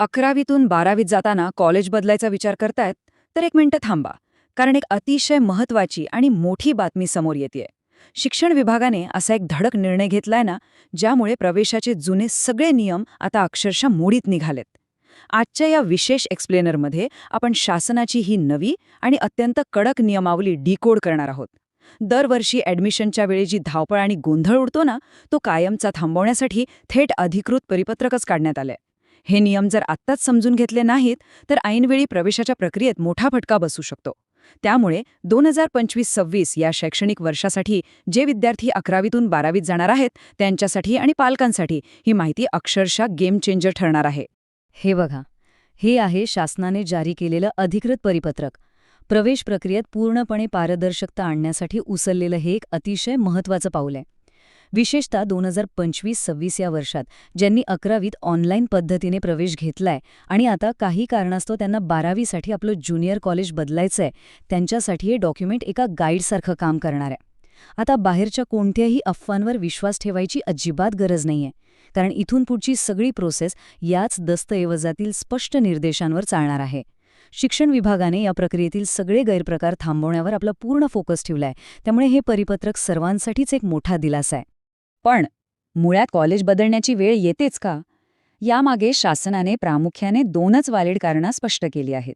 11वीतून 12वीत जाताना कॉलेज बदलायचा विचार करतायत, तर एक मिनिटं थांबा. कारण एक अतिशय महत्वाची आणि मोठी बातमी समोर येतेय. शिक्षण विभागाने असा एक धडक निर्णय घेतलाय ना, ज्यामुळे प्रवेशाचे जुने सगळे नियम आता अक्षरशः मोडीत निघालेत. आजच्या या विशेष एक्सप्लेनरमध्ये आपण शासनाची ही नवी आणि अत्यंत कडक नियमावली डिकोड करणार आहोत. दरवर्षी ॲडमिशनच्या वेळी जी धावपळ आणि गोंधळ उडतो ना, तो कायमचा थांबवण्यासाठी थेट अधिकृत परिपत्रकच काढण्यात आलंय. हे नियम जर आत्ताच समजून घेतले नाहीत, तर ऐनवेळी प्रवेशाच्या प्रक्रियेत मोठा फटका बसू शकतो. त्यामुळे 2025-26 या शैक्षणिक वर्षासाठी जे विद्यार्थी 11वीतून 12वीत जाणार आहेत, त्यांच्यासाठी आणि पालकांसाठी ही माहिती अक्षरशः गेम चेंजर ठरणार आहे. हे बघा, हे आहे शासनाने जारी केलेलं अधिकृत परिपत्रक. प्रवेश प्रक्रियेत पूर्णपणे पारदर्शकता आणण्यासाठी उचललेलं हे एक अतिशय महत्त्वाचं पाऊल आहे. विशेषतः 2025-26 या वर्षात ज्यांनी 11वीत ऑनलाईन पद्धतीने प्रवेश घेतलाय आणि आता काही कारणास्तव त्यांना 12वीसाठी आपलं ज्युनियर कॉलेज बदलायचंय, त्यांच्यासाठी हे डॉक्युमेंट एका गाईडसारखं काम करणार आहे. आता बाहेरच्या कोणत्याही अफवांवर विश्वास ठेवायची अजिबात गरज नाहीये, कारण इथून पुढची सगळी प्रोसेस याच दस्तऐवजातील स्पष्ट निर्देशांवर चालणार आहे. शिक्षण विभागाने या प्रक्रियेतील सगळे गैरप्रकार थांबवण्यावर आपला पूर्ण फोकस ठेवलाय, त्यामुळे हे परिपत्रक सर्वांसाठीच एक मोठा दिलासा आहे. पण मुळात कॉलेज बदलण्याची वेळ येतेच का? यामागे शासनाने प्रामुख्याने 2च व्हॅलिड कारणं स्पष्ट केली आहेत.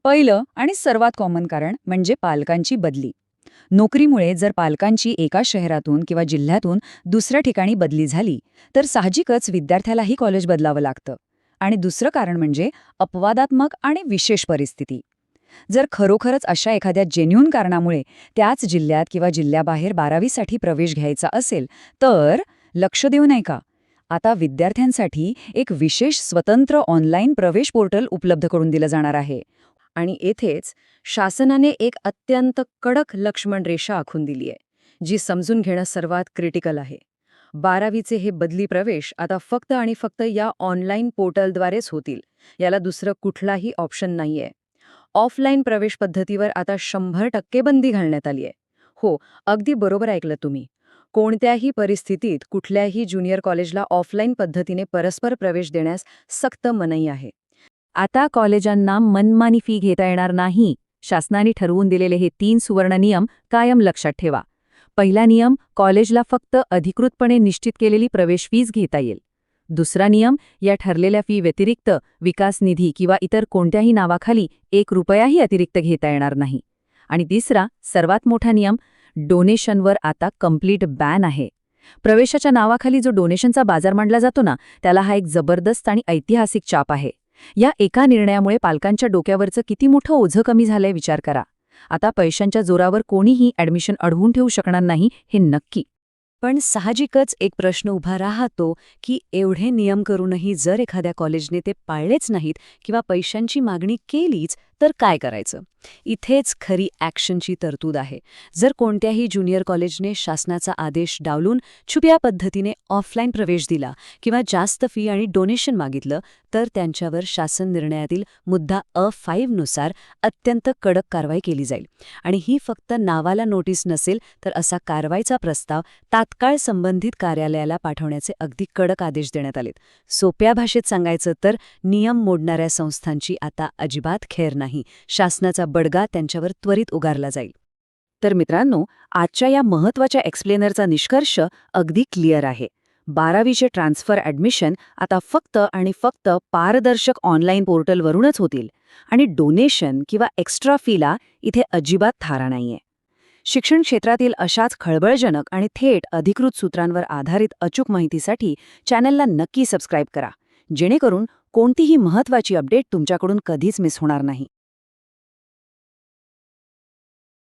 पहिलं आणि सर्वात कॉमन कारण म्हणजे पालकांची बदली. नोकरीमुळे जर पालकांची एका शहरातून किंवा जिल्ह्यातून दुसऱ्या ठिकाणी बदली झाली, तर साहजिकच विद्यार्थ्यालाही कॉलेज बदलावं लागतं. आणि दुसरं कारण म्हणजे अपवादात्मक आणि विशेष परिस्थिती. जर खरोखरच अशा एखाद्या जेन्युइन कारणामुळे त्याच जिल्ह्यात किंवा जिल्ह्याबाहेर 12वीसाठी प्रवेश घ्यायचा असेल, तर लक्ष देऊ नये का? आता विद्यार्थ्यांसाठी एक विशेष स्वतंत्र ऑनलाईन प्रवेश पोर्टल उपलब्ध करून दिलं जाणार आहे. आणि येथेच शासनाने एक अत्यंत कडक लक्ष्मण रेषा आखून दिली आहे, जी समजून घेणं सर्वात क्रिटिकल आहे. 12वीचे हे बदली प्रवेश आता फक्त आणि फक्त या ऑनलाईन पोर्टलद्वारेच होतील. याला दुसरं कुठलाही ऑप्शन नाहीये. ऑफलाईन प्रवेश पद्धतीवर आता 100% बंदी घालण्यात आली आहे. हो, अगदी बरोबर ऐकलं तुम्ही. कोणत्याही परिस्थितीत कुठल्याही ज्युनियर कॉलेजला ऑफलाईन पद्धतीने परस्पर प्रवेश देण्यास सक्त मनाई आहे. आता कॉलेजांना मनमानी फी घेता येणार नाही. शासनाने ठरवून दिलेले हे 3 सुवर्ण नियम कायम लक्षात ठेवा. पहिला नियम, कॉलेजला फक्त अधिकृतपणे निश्चित केलेली प्रवेश फीज घेता येईल. दुसरा नियम, या ठरलेल्या फी व्यतिरिक्त विकास निधी किंवा इतर कोणत्याही नावाखाली 1 रुपयाही अतिरिक्त घेता येणार नाही. आणि तिसरा, सर्वात मोठा नियम, डोनेशनवर आता कंप्लीट बॅन आहे. प्रवेशाच्या नावाखाली जो डोनेशनचा बाजार मांडला जातो ना, त्याला हा एक जबरदस्त आणि ऐतिहासिक चाप आहे. या एका निर्णयामुळे पालकांच्या डोक्यावरचं किती मोठं ओझं कमी झालंय विचार करा. आता पैशांच्या जोरावर कोणीही ॲडमिशन अडवून ठेवू शकणार नाही, हे नक्की. पण साहजिकच एक प्रश्न उभा राहतो की एवढे नियम करूनही जर एखाद्या कॉलेजने ते पाळलेच नाहीत किंवा पैशांची मागणी केलीच, तर काय करायचं? इथेच खरी ॲक्शनची तरतूद आहे. जर कोणत्याही ज्युनियर कॉलेजने शासनाचा आदेश डावलून छुप्या पद्धतीने ऑफलाईन प्रवेश दिला किंवा जास्त फी आणि डोनेशन मागितलं, तर त्यांच्यावर शासन निर्णयातील मुद्दा अ5 नुसार अत्यंत कडक कारवाई केली जाईल. आणि ही फक्त नावाला नोटीस नसेल, तर असा कारवाईचा प्रस्ताव तात्काळ संबंधित कार्यालयाला पाठवण्याचे अगदी कडक आदेश देण्यात आलेत. सोप्या भाषेत सांगायचं तर नियम मोडणाऱ्या संस्थांची आता अजिबात खैर नाही. शासनाचा बडगा त्यांच्यावर त्वरित उगारला जाईल. तर मित्रांनो, आजच्या या महत्त्वाच्या एक्सप्लेनरचा निष्कर्ष अगदी क्लिअर आहे. 12वीचे ट्रान्सफर ॲडमिशन आता फक्त आणि फक्त पारदर्शक ऑनलाईन पोर्टलवरूनच होतील आणि डोनेशन किंवा एक्स्ट्रा फीला इथे अजिबात थारा नाहीये. शिक्षण क्षेत्रातील अशाच खळबळजनक आणि थेट अधिकृत सूत्रांवर आधारित अचूक माहितीसाठी चॅनलला नक्की सबस्क्राईब करा, जेणेकरून कोणतीही महत्त्वाची अपडेट तुमच्याकडून कधीच मिस होणार नाही.